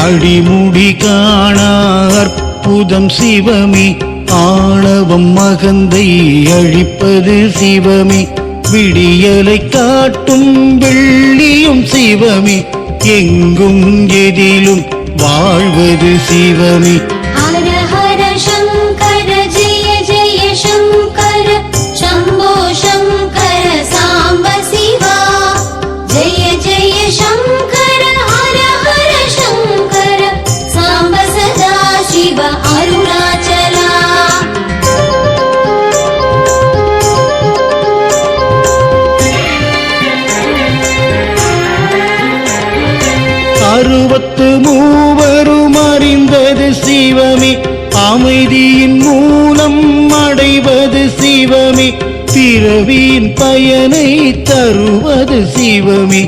அடிமுடி காணா அற்புதம் சிவமே, ஆணவம் மகந்தை அழிப்பது சிவமே, விடியலை காட்டும் வெள்ளியும் சிவமே, எங்கும் எதிலும் வாழ்வது சிவமே. ஹர ஹர சங்கர ஜெய ஜெய சங்கர சம்போ சங்கர சாம்ப சிவா, ஜெய ஜெய சங்கர ஹர ஹர சங்கர சாம்ப சதா சிவ அருணாச்சலா. அறுபத்து மூவரும் அறிந்தது சிவமே, அமைதியின் மூலம் அடைவது சிவமே, பிறவியின் பயனை தருவது சிவமே,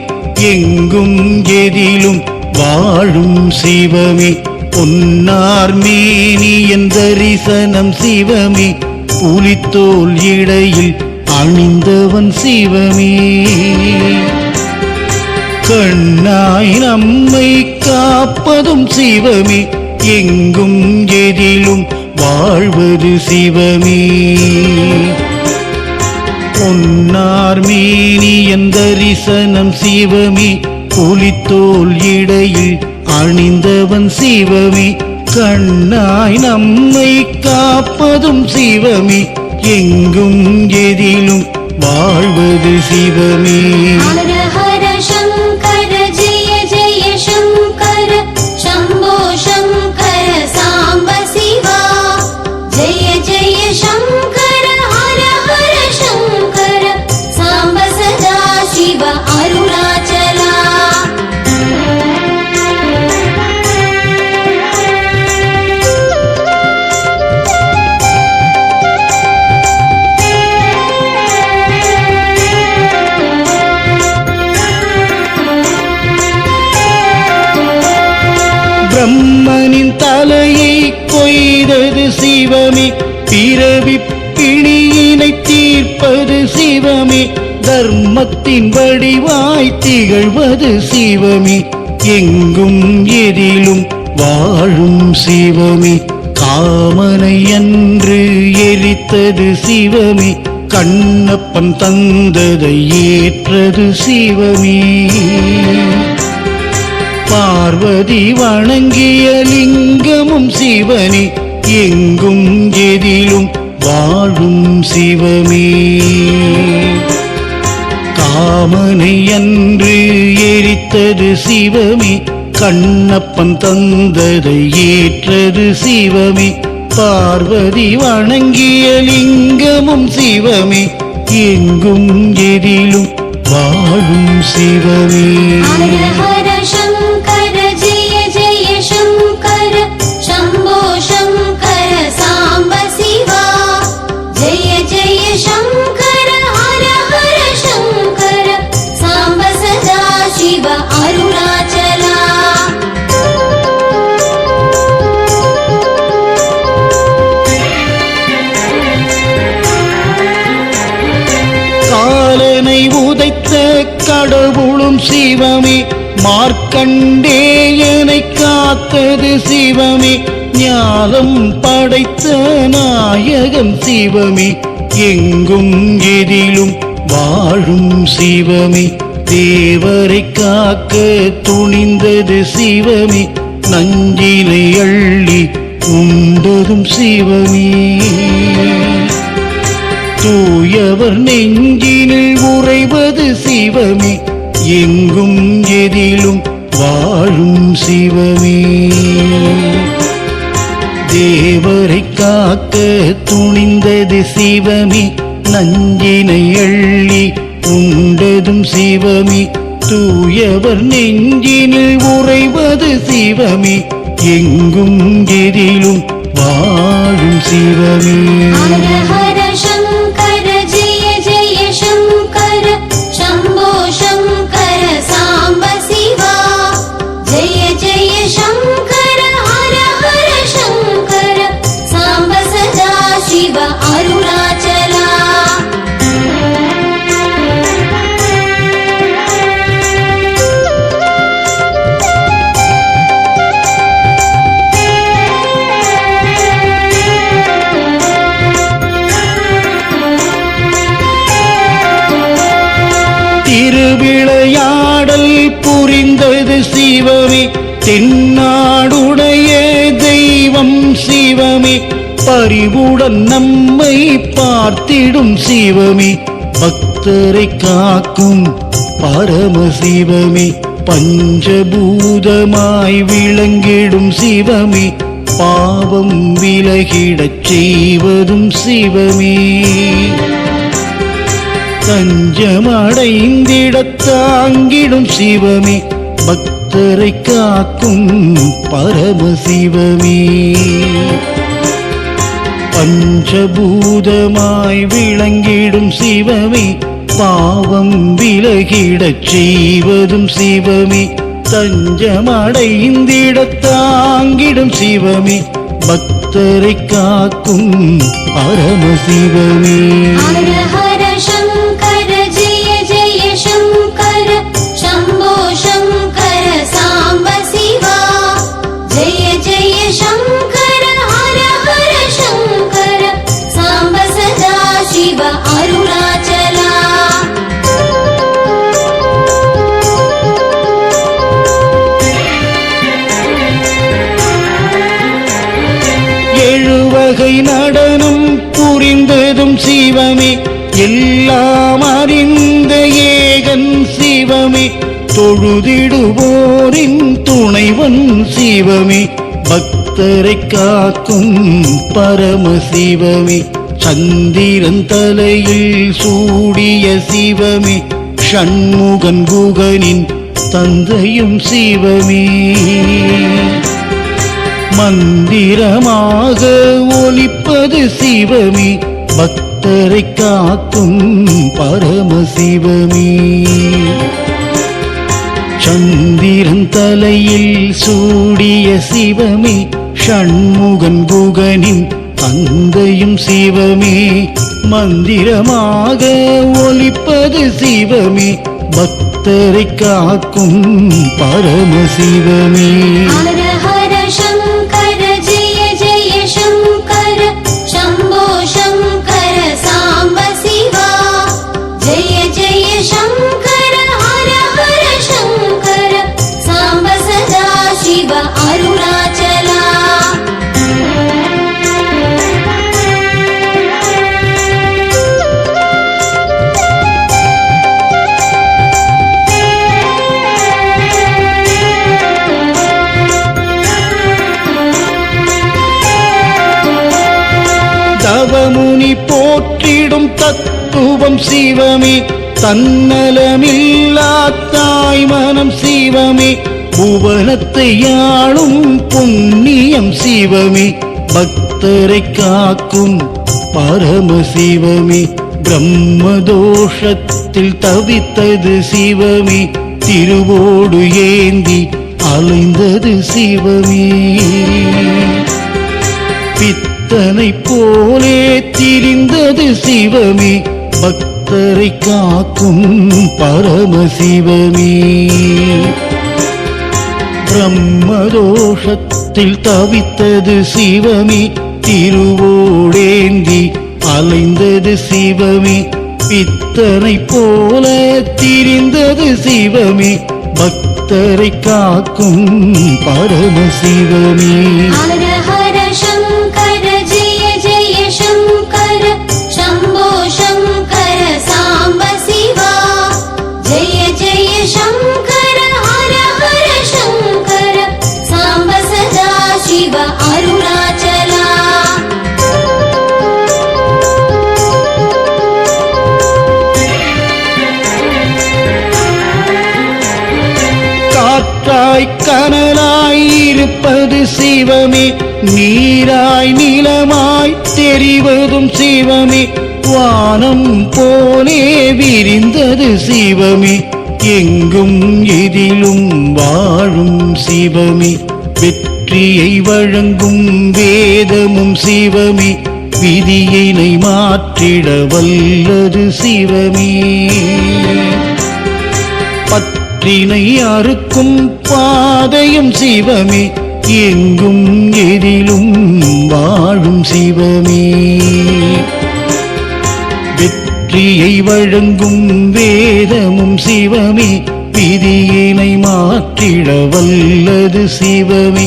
எங்கும் எதிலும் வாழும் சிவமே, பொன்னார் மேனியன் தரிசனம் சிவமே, புலித்தோல் இடையில் அணிந்தவன் சிவமே, கண்ணாய் நம்மை காப்பதும் சிவமே, எங்கும் எதிலும் வாழ்வது சிவமே, பொன்னார் மேனியன் தரிசனம் சிவமே, புலித்தோல் இடையில் அணிந்தவன் சிவமே, கண்ணாய் நம்மை காப்பதும் சிவமே, எங்கும் எதிலும் வாழ்வது சிவமே. ஹர ஹர சங்கர ஜெய ஜெய சங்கர சம்போ சங்கர சாம்ப சிவா, ஜெய ஜெய சங்கர ஹர ஹர சங்கர சாம்ப சதா சிவ அருணாச்சலா. பிரம்மனின் தலையை கொய்தது சிவமே, பிறவி பிணியினை தீர்ப்பது சிவமே, தர்மத்தின் வடிவாய் திகழ்வது சிவமே, எங்கும் எதிலும் வாழும் சிவமே, காமனை அன்று எரித்தது சிவமே, கண்ணப்பன் தந்ததை ஏற்றது சிவமே, பார்வதி வணங்கிய லிங்கமும் சிவனே, எங்கும் எதிலும் வாழும் சிவமே, காமனை அன்று எரித்தது சிவமே, கண்ணப்பன் தந்ததை ஏற்றது சிவமே, பார்வதி வணங்கிய லிங்கமும் சிவமே, எங்கும் எதிலும் வாழும் சிவமே. ஹர ஹர சங்கர ஜெய ஜெய சங்கர சம்போ சங்கர சாம்ப சிவா, ஜெய ஜெய சங்கர ஹர ஹர சங்கர சாம்ப சதா சிவ அருணாச்சலா. காலனை உதைத்த கடவுளும் சிவமே, மார்க்கண்டேயனை காத்தது சிவமே, ஞானம் படைத்த நாயகன் சிவமே, எங்கும் எதிலும் வாழும் சிவமே, தேவரை காக்க துணிந்தது சிவமே, நஞ்சினை அள்ளி உண்டதும் சிவமே, தூயவர் நெஞ்சினில் உறைவது சிவமே, எங்கும் எதிலும் வாழும் சிவமே, தேவரை காக்க துணிந்தது சிவமே, நஞ்சினை அள்ளி உண்டதும் சிவமே, தூயவர் நெஞ்சினில் உறைவது சிவமே, எங்கும் எதிலும் வாழும் சிவமே. ஹர ஹர சங்கர ஜெய ஜெய சங்கர சம்போ சங்கர சாம்ப சிவா, ஜெய ஜெய சங்கர ஹர ஹர சங்கர சாம்ப சதா சிவ அருணாச்சலா. சிவமே, தென்னாடுடைய தெய்வம் சிவமே, பரிவுடன் நம்மை பார்த்திடும் சிவமே, பக்தரை காக்கும் பரமசிவமே, பஞ்சபூதமாய் விளங்கிடும் சிவமே, பாவம் விலகிடச் செய்வதும் சிவமே, தஞ்சமடைந்திடத் தாங்கிடும் சிவமே, பக்தரை காக்கும் பரமசிவமே, பஞ்சபூதமாய் விளங்கிடும் சிவமே, பாவம் விலகிடச் செய்வதும் சிவமே, தஞ்சமடைந்திடத் தாங்கிடும் சிவமே, பக்தரை காக்கும் பரமசிவமே. ஹர ஹர சங்கர ஜெய ஜெய சங்கர சம்போ சங்கர சாம்ப சிவா. ஜெய ஜெய சங்கர ஹர ஹர சங்கர சாம்ப சதா சிவ அருணாச்சலா. எழுவகை நடனம் புரிந்ததும் சிவமே, எல்லாம் அறிந்த ஏகன் சிவமே, தொழுதிடுவோரின் துணைவன் சிவமே, பக்தரை காக்கும் பரமசிவமே, சந்திரன் தலையில் சூடிய சிவமே, ஷண்முகன் குகனின் தந்தையும் சிவமே, மந்திரமாக ஒலிப்பது சிவமே, பக்தரை காக்கும் பரமசிவமே, சந்திரன் தலையில் சூடிய சிவமே, ஷண்முகன் குகனின் தந்தையும் சிவமே, மந்திரமாக ஒலிப்பது சிவமே, பக்தரை காக்கும் பரமசிவமே. ஹர ஹர சங்கர ஜெய ஜெய சங்கர சம்போ சங்கர சாம்ப சிவா. ஜெய ஜெய சங்கர ஹர ஹர சங்கர சாம்ப சதா சிவ அருணாச்சலா. தவமுனி போற்றிடும் தத்துவம் சிவமே, தன்னலமில்லா தாய் மனம் சிவமே, புவனத்தை ஆளும் புண்ணியம் சிவமே, பக்தரை காக்கும் பரமசிவமே, பிரம்மதோஷத்தில் தவித்தது சிவமே, திருவோடு ஏந்தி அலைந்தது சிவமே, பித்தனை போலே திரிந்தது சிவமே, பக்தரை காக்கும் பரமசிவமே, பிரம்மதோஷத்தில் தவித்தது சிவமே, திருவோடேந்தி அலைந்தது சிவமே, பித்தனை போல திரிந்தது சிவமே, பக்தரை காக்கும் பரமசிவமே. ஹர ஹர சங்கர ஜெய ஜெய சங்கர சம்போ சங்கர சாம்ப சிவா. ஜெய ஜெய சங்கர ஹர ஹர சங்கர சாம்ப சதா சிவ அருணாச்சலா. காற்றாய் கனலாய் இருப்பது சிவமே, நீராய் நிலமாய் தெரிவதும் சிவமே, வானம் போலே விரிந்தது சிவமே, எங்கும் எதிலும் வாழும் சிவமே, வெற்றியை வழங்கும் வேதமும் சிவமே, விதியினை மாற்றிட வல்லது சிவமே, பற்றினை அறுக்கும் பாதையும் சிவமே, எங்கும் எதிலும் வாழும் சிவமே, வெற்றியை வழங்கும் வேதமும் சிவமே, விதியினை மாற்றிட வல்லது சிவமே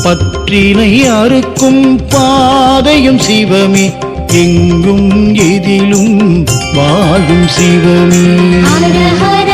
பற்றினை அறுக்கும் பாதையும் சிவமே எங்கும் எதிலும் வாழும் சிவமே ஹர ஹர